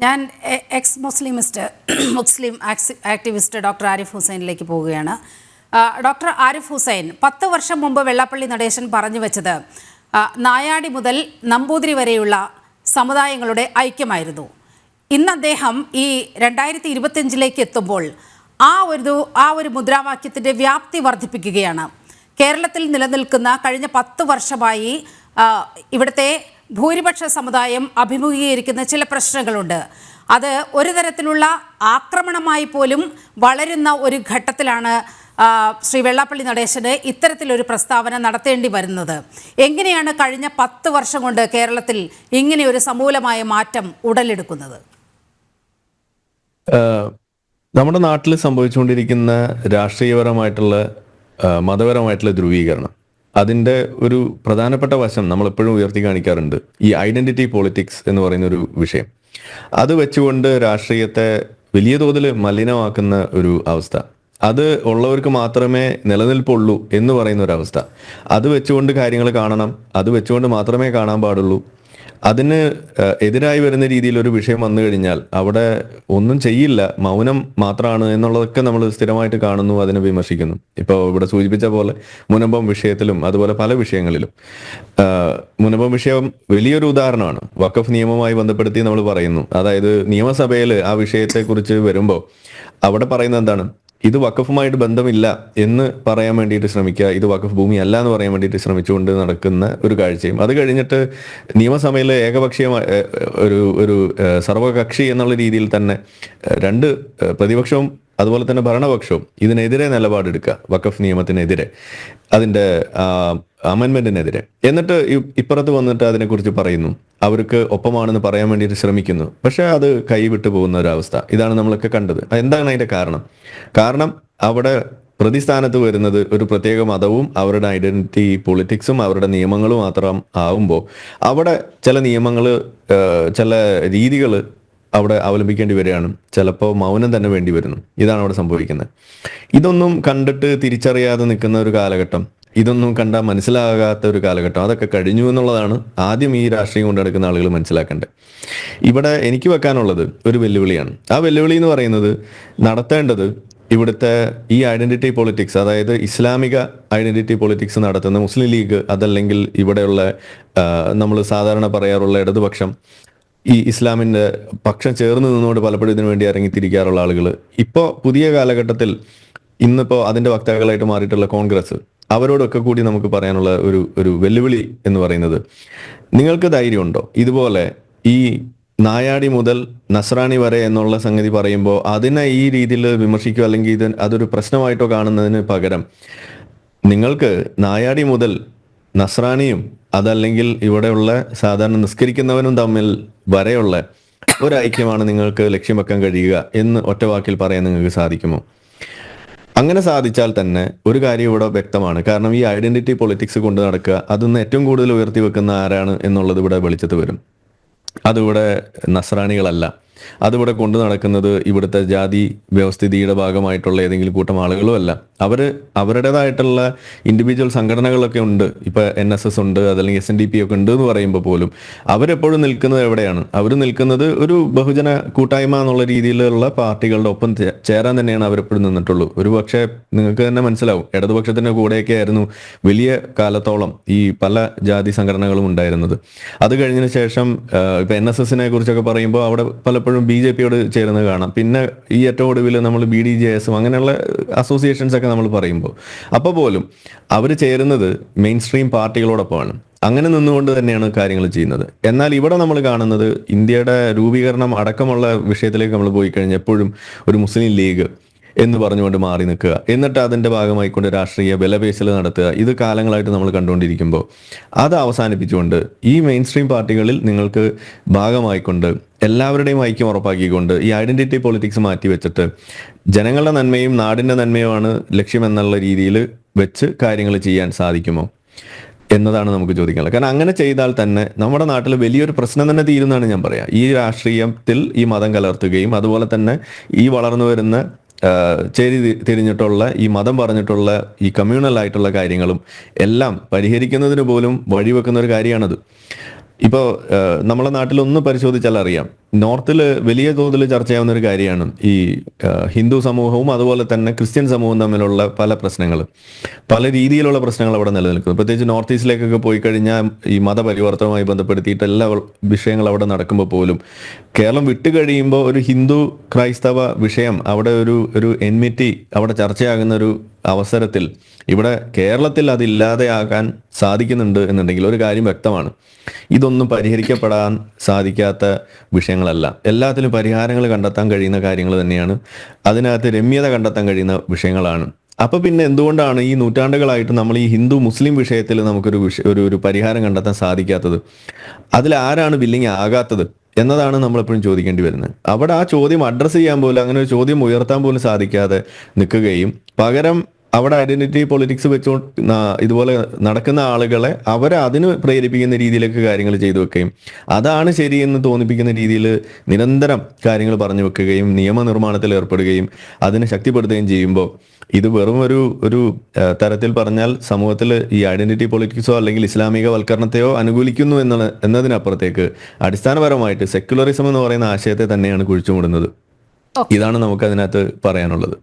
ഞാൻ ex Muslim activist doctor Arif ഹുസൈനിലേക്ക് പോവുകയാണ്. ഡോക്ടർ ആരിഫ് ഹുസൈൻ, 10 വർഷം മുമ്പ് വെള്ളാപ്പള്ളി നടേശൻ പറഞ്ഞു വെച്ചത് നായാടി മുതൽ നമ്പൂതിരി വരെയുള്ള സമുദായങ്ങളുടെ ഐക്യമായിരുന്നു. ഇന്ന് അദ്ദേഹം ഈ 2025 എത്തുമ്പോൾ ആ ഒരു മുദ്രാവാക്യത്തിൻ്റെ വ്യാപ്തി വർദ്ധിപ്പിക്കുകയാണ്. കേരളത്തിൽ നിലനിൽക്കുന്ന കഴിഞ്ഞ 10 വർഷമായി ഇവിടുത്തെ ഭൂരിപക്ഷ സമുദായം അഭിമുഖീകരിക്കുന്ന ചില പ്രശ്നങ്ങളുണ്ട്. അത് ഒരു തരത്തിലുള്ള ആക്രമണമായി പോലും വളരുന്ന ഒരു ഘട്ടത്തിലാണ് ശ്രീ വെള്ളാപ്പള്ളി നടേശന് ഇത്തരത്തിലൊരു പ്രസ്താവന നടത്തേണ്ടി വരുന്നത്. എങ്ങനെയാണ് കഴിഞ്ഞ 10 വർഷം കൊണ്ട് കേരളത്തിൽ ഇങ്ങനെയൊരു സമൂലമായ മാറ്റം ഉടലെടുക്കുന്നത്? നമ്മുടെ നാട്ടിൽ സംഭവിച്ചുകൊണ്ടിരിക്കുന്ന രാഷ്ട്രീയപരമായിട്ടുള്ള മതപരമായിട്ടുള്ള ധ്രുവീകരണം, അതിൻ്റെ ഒരു പ്രധാനപ്പെട്ട വശം നമ്മളെപ്പോഴും ഉയർത്തി കാണിക്കാറുണ്ട്. ഈ ഐഡന്റിറ്റി പൊളിറ്റിക്സ് എന്ന് പറയുന്ന ഒരു വിഷയം, അത് വെച്ചുകൊണ്ട് രാഷ്ട്രീയത്തെ വലിയ തോതിൽ മലിനമാക്കുന്ന ഒരു അവസ്ഥ, അത് ഉള്ളവർക്ക് മാത്രമേ നിലനിൽപ്പുള്ളൂ എന്ന് പറയുന്ന ഒരവസ്ഥ, അത് വെച്ചുകൊണ്ട് കാര്യങ്ങൾ കാണണം, അത് വെച്ചുകൊണ്ട് മാത്രമേ കാണാൻ പാടുള്ളൂ. അതിന് എതിരായി വരുന്ന രീതിയിൽ ഒരു വിഷയം വന്നു കഴിഞ്ഞാൽ അവിടെ ഒന്നും ചെയ്യില്ല, മൗനം മാത്രമാണ് എന്നുള്ളതൊക്കെ നമ്മൾ സ്ഥിരമായിട്ട് കാണുന്നു, അതിനെ വിമർശിക്കുന്നു. ഇപ്പോൾ ഇവിടെ സൂചിപ്പിച്ച പോലെ മുനമ്പം വിഷയത്തിലും അതുപോലെ പല വിഷയങ്ങളിലും, മുനമ്പം വിഷയം വലിയൊരു ഉദാഹരണമാണ്. വഖഫ് നിയമവുമായി ബന്ധപ്പെടുത്തി നമ്മൾ പറയുന്നു. അതായത് നിയമസഭയിൽ ആ വിഷയത്തെക്കുറിച്ച് വരുമ്പോൾ അവിടെ പറയുന്നത് എന്താണ്? ഇത് വഖഫുമായിട്ട് ബന്ധമില്ല എന്ന് പറയാൻ വേണ്ടിയിട്ട് ശ്രമിക്കുക, ഇത് വഖഫ് ഭൂമി അല്ല എന്ന് പറയാൻ വേണ്ടിയിട്ട് ശ്രമിച്ചുകൊണ്ട് നടക്കുന്ന ഒരു കാഴ്ചയും, അത് കഴിഞ്ഞിട്ട് നിയമസഭയിൽ ഏകപക്ഷീയമായ ഒരു സർവകക്ഷി എന്നുള്ള രീതിയിൽ തന്നെ രണ്ട് പ്രതിപക്ഷവും അതുപോലെ തന്നെ ഭരണപക്ഷവും ഇതിനെതിരെ നിലപാടെടുക്കുക, വഖഫ് നിയമത്തിനെതിരെ, അതിൻ്റെ അമെൻമെന്റിനെതിരെ. എന്നിട്ട് ഇപ്പുറത്ത് വന്നിട്ട് അതിനെക്കുറിച്ച് പറയുന്നു, അവർക്ക് ഒപ്പമാണെന്ന് പറയാൻ വേണ്ടിയിട്ട് ശ്രമിക്കുന്നു. പക്ഷെ അത് കൈവിട്ടു പോകുന്ന ഒരവസ്ഥ ഇതാണ് നമ്മളൊക്കെ കണ്ടത്. എന്താണ് അതിൻ്റെ കാരണം? അവിടെ പ്രതിസ്ഥാനത്ത് വരുന്നത് ഒരു പ്രത്യേക മതവും അവരുടെ ഐഡന്റിറ്റി പൊളിറ്റിക്സും അവരുടെ നിയമങ്ങളും മാത്രം ആവുമ്പോൾ അവിടെ ചില നിയമങ്ങൾ, ചില രീതികൾ അവിടെ അവലംബിക്കേണ്ടി വരികയാണ്. ചിലപ്പോൾ മൗനം തന്നെ വേണ്ടി വരുന്നു. ഇതാണ് അവിടെ സംഭവിക്കുന്നത്. ഇതൊന്നും കണ്ടിട്ട് തിരിച്ചറിയാതെ നിൽക്കുന്ന ഒരു കാലഘട്ടം, ഇതൊന്നും കണ്ടാൽ മനസ്സിലാകാത്ത ഒരു കാലഘട്ടം, അതൊക്കെ കഴിഞ്ഞു എന്നുള്ളതാണ് ആദ്യം ഈ രാഷ്ട്രീയം കൊണ്ട് നടക്കുന്ന ആളുകൾ മനസ്സിലാക്കേണ്ടത്. ഇവിടെ എനിക്ക് വെക്കാനുള്ളത് ഒരു വെല്ലുവിളിയാണ്. ആ വെല്ലുവിളി എന്ന് പറയുന്നത്, നടത്തേണ്ടത് ഇവിടുത്തെ ഈ ഐഡന്റിറ്റി പൊളിറ്റിക്സ്, അതായത് ഇസ്ലാമിക ഐഡന്റിറ്റി പൊളിറ്റിക്സ് നടത്തുന്ന മുസ്ലിം ലീഗ്, അതല്ലെങ്കിൽ ഇവിടെയുള്ള നമ്മൾ സാധാരണ പറയാറുള്ള ഇടതുപക്ഷം, ഈ ഇസ്ലാമിൻ്റെ പക്ഷം ചേർന്ന് നിന്നുകൊണ്ട് പലപ്പോഴും ഇതിനു വേണ്ടി ഇറങ്ങിത്തിരിക്കാറുള്ള ആളുകൾ, ഇപ്പോൾ പുതിയ കാലഘട്ടത്തിൽ ഇന്നിപ്പോൾ അതിൻ്റെ വക്താക്കളായിട്ട് മാറിയിട്ടുള്ള കോൺഗ്രസ്, അവരോടൊക്കെ കൂടി നമുക്ക് പറയാനുള്ള ഒരു വെല്ലുവിളി എന്ന് പറയുന്നത്, നിങ്ങൾക്ക് ധൈര്യമുണ്ടോ ഇതുപോലെ ഈ നായാടി മുതൽ നസ്രാണി വരെ എന്നുള്ള സംഗതി പറയുമ്പോൾ അതിനെ ഈ രീതിയിൽ വിമർശിക്കുക, അല്ലെങ്കിൽ അതൊരു പ്രശ്നമായിട്ടോ കാണുന്നതിന് പകരം നിങ്ങൾക്ക് നായാടി മുതൽ നസ്രാണിയും അതല്ലെങ്കിൽ ഇവിടെയുള്ള സാധാരണ നിസ്കരിക്കുന്നവനും തമ്മിൽ വരെയുള്ള ഒരു ഐക്യമാണ് നിങ്ങൾക്ക് ലക്ഷ്യം വെക്കാൻ കഴിയുക എന്ന് ഒറ്റ വാക്കിൽ പറയാൻ നിങ്ങൾക്ക് സാധിക്കുമോ? അങ്ങനെ സാധിച്ചാൽ തന്നെ ഒരു കാര്യം ഇവിടെ വ്യക്തമാണ്. കാരണം ഈ ഐഡന്റിറ്റി പൊളിറ്റിക്സ് കൊണ്ട് നടക്കുക, അതൊന്ന് ഏറ്റവും കൂടുതൽ ഉയർത്തി വെക്കുന്ന ആരാണ് എന്നുള്ളത് ഇവിടെ വെളിച്ചത്ത് വരും. അതിവിടെ നസ്രാണികളല്ല, അതിവിടെ കൊണ്ടു നടക്കുന്നത് ഇവിടുത്തെ ജാതി വ്യവസ്ഥിതിയുടെ ഭാഗമായിട്ടുള്ള ഏതെങ്കിലും കൂട്ടം ആളുകളും അല്ല. അവരുടേതായിട്ടുള്ള ഇൻഡിവിജ്വൽ സംഘടനകളൊക്കെ ഉണ്ട്. ഇപ്പൊ NSS ഉണ്ട്, അതല്ലെങ്കിൽ SNDP ഒക്കെ ഉണ്ട് എന്ന് പറയുമ്പോൾ പോലും അവരെപ്പോഴും നിൽക്കുന്നത് എവിടെയാണ്? അവർ നിൽക്കുന്നത് ഒരു ബഹുജന കൂട്ടായ്മ എന്നുള്ള രീതിയിലുള്ള പാർട്ടികളുടെ ഒപ്പം ചേരാൻ തന്നെയാണ് അവരെപ്പോഴും നിന്നിട്ടുള്ളൂ. ഒരു പക്ഷേ നിങ്ങൾക്ക് തന്നെ മനസ്സിലാവും, ഇടതുപക്ഷത്തിന്റെ കൂടെയൊക്കെ ആയിരുന്നു വലിയ കാലത്തോളം ഈ പല ജാതി സംഘടനകളും ഉണ്ടായിരുന്നത്. അത് കഴിഞ്ഞതിന് ശേഷം ഇപ്പൊ NSSനെ കുറിച്ചൊക്കെ പറയുമ്പോൾ അവിടെ പലപ്പോഴും BJPയോട് ചേർന്ന് കാണാം. പിന്നെ ഈ ഏറ്റവും ഒടുവിൽ നമ്മൾ BDJS അങ്ങനെയുള്ള അസോസിയേഷൻസ് ഒക്കെ നമ്മൾ പറയുമ്പോൾ അപ്പോൾ പോലും അവർ ചേരുന്നത് മെയിൻ സ്ട്രീം പാർട്ടികളോടൊപ്പമാണ്. അങ്ങനെ നിന്നുകൊണ്ട് തന്നെയാണ് കാര്യങ്ങൾ ചെയ്യുന്നത്. എന്നാൽ ഇവിടെ നമ്മൾ കാണുന്നത് ഇന്ത്യയുടെ രൂപീകരണം അടക്കമുള്ള വിഷയത്തിലേക്ക് നമ്മൾ പോയി കഴിഞ്ഞാൽ എപ്പോഴും ഒരു മുസ്ലിം ലീഗ് എന്ന് പറഞ്ഞുകൊണ്ട് മാറി നിൽക്കുക, എന്നിട്ട് അതിൻ്റെ ഭാഗമായിക്കൊണ്ട് രാഷ്ട്രീയ ബലപേശൽ നടത്തുക. ഇത് കാലങ്ങളായിട്ട് നമ്മൾ കണ്ടുകൊണ്ടിരിക്കുമ്പോൾ അത് അവസാനിപ്പിച്ചുകൊണ്ട് ഈ മെയിൻ സ്ട്രീം പാർട്ടികളിൽ നിങ്ങൾക്ക് ഭാഗമായിക്കൊണ്ട് എല്ലാവരുടെയും ഐക്യം ഉറപ്പാക്കിക്കൊണ്ട് ഈ ഐഡന്റിറ്റി പൊളിറ്റിക്സ് മാറ്റി വെച്ചിട്ട് ജനങ്ങളുടെ നന്മയും നാടിൻ്റെ നന്മയുമാണ് ലക്ഷ്യമെന്നുള്ള രീതിയിൽ വെച്ച് കാര്യങ്ങൾ ചെയ്യാൻ സാധിക്കുമോ എന്നതാണ് നമുക്ക് ചോദിക്കാനുള്ളത്. കാരണം അങ്ങനെ ചെയ്താൽ തന്നെ നമ്മുടെ നാട്ടിൽ വലിയൊരു പ്രശ്നം തന്നെ തീരുന്നതാണ് ഞാൻ പറയാം. ഈ രാഷ്ട്രീയത്തിൽ ഈ മതം കലർത്തുകയും അതുപോലെ തന്നെ ഈ വളർന്നു വരുന്ന ചേരി തിരിഞ്ഞിട്ടുള്ള ഈ മതം പറഞ്ഞിട്ടുള്ള ഈ കമ്മ്യൂണൽ ആയിട്ടുള്ള കാര്യങ്ങളും എല്ലാം പരിഹരിക്കുന്നതിന് പോലും വഴിവെക്കുന്ന ഒരു കാര്യമാണത്. ഇപ്പോൾ നമ്മളെ നാട്ടിലൊന്ന് പരിശോധിച്ചാൽ അറിയാം, നോർത്തിൽ വലിയ തോതിൽ ചർച്ചയാവുന്ന ഒരു കാര്യമാണ് ഈ ഹിന്ദു സമൂഹവും അതുപോലെ തന്നെ ക്രിസ്ത്യൻ സമൂഹവും തമ്മിലുള്ള പല പ്രശ്നങ്ങൾ, പല രീതിയിലുള്ള പ്രശ്നങ്ങൾ അവിടെ നിലനിൽക്കുന്നു. പ്രത്യേകിച്ച് നോർത്ത് ഈസ്റ്റിലേക്കൊക്കെ പോയി കഴിഞ്ഞാൽ ഈ മതപരിവർത്തനവുമായി ബന്ധപ്പെടുത്തിയിട്ട് എല്ലാ വിഷയങ്ങൾ അവിടെ നടക്കുമ്പോൾ പോലും കേരളം വിട്ടുകഴിയുമ്പോൾ ഒരു ഹിന്ദു ക്രൈസ്തവ വിഷയം അവിടെ ഒരു എൻമിറ്റി അവിടെ ചർച്ചയാകുന്ന ഒരു അവസരത്തിൽ ഇവിടെ കേരളത്തിൽ അതില്ലാതെയാകാൻ സാധിക്കുന്നുണ്ട് എന്നുണ്ടെങ്കിൽ ഒരു കാര്യം വ്യക്തമാണ്, ഇതൊന്നും പരിഹരിക്കപ്പെടാൻ സാധിക്കാത്ത വിഷയങ്ങളല്ല. എല്ലാത്തിലും പരിഹാരങ്ങൾ കണ്ടെത്താൻ കഴിയുന്ന കാര്യങ്ങൾ തന്നെയാണ്, അതിനകത്ത് രമ്യത കണ്ടെത്താൻ കഴിയുന്ന വിഷയങ്ങളാണ്. അപ്പൊ പിന്നെ എന്തുകൊണ്ടാണ് ഈ നൂറ്റാണ്ടുകളായിട്ട് നമ്മൾ ഈ ഹിന്ദു മുസ്ലിം വിഷയത്തിൽ നമുക്കൊരു ഒരു പരിഹാരം കണ്ടെത്താൻ സാധിക്കാത്തത്? അതിൽ ആരാണ് വില്ലിങ് ആകാത്തത് എന്നതാണ് നമ്മളെപ്പോഴും ചോദിക്കേണ്ടി വരുന്നത്. അവിടെ ആ ചോദ്യം അഡ്രസ്സ് ചെയ്യാൻ പോലും, അങ്ങനെ ഒരു ചോദ്യം ഉയർത്താൻ പോലും സാധിക്കാതെ നിൽക്കുകയും പകരം അവിടെ ഐഡന്റിറ്റി പൊളിറ്റിക്സ് വെച്ചുകൊണ്ട് ഇതുപോലെ നടക്കുന്ന ആളുകളെ അവരെ അതിന് പ്രേരിപ്പിക്കുന്ന രീതിയിലേക്ക് കാര്യങ്ങൾ ചെയ്തു വെക്കുകയും അതാണ് ശരിയെന്ന് തോന്നിപ്പിക്കുന്ന രീതിയിൽ നിരന്തരം കാര്യങ്ങൾ പറഞ്ഞു വെക്കുകയും നിയമനിർമ്മാണത്തിൽ ഏർപ്പെടുകയും അതിനെ ശക്തിപ്പെടുത്തുകയും ചെയ്യുമ്പോൾ ഇത് വെറും ഒരു തരത്തിൽ പറഞ്ഞാൽ സമൂഹത്തിൽ ഈ ഐഡന്റിറ്റി പൊളിറ്റിക്സോ അല്ലെങ്കിൽ ഇസ്ലാമിക വൽക്കരണത്തെയോ അനുകൂലിക്കുന്നു എന്നതിനപ്പുറത്തേക്ക് അടിസ്ഥാനപരമായിട്ട് സെക്യുലറിസം എന്ന് പറയുന്ന ആശയത്തെ തന്നെയാണ് കുഴിച്ചുമൂടുന്നത്. ഇതാണ് നമുക്ക് അതിനകത്ത് പറയാനുള്ളത്.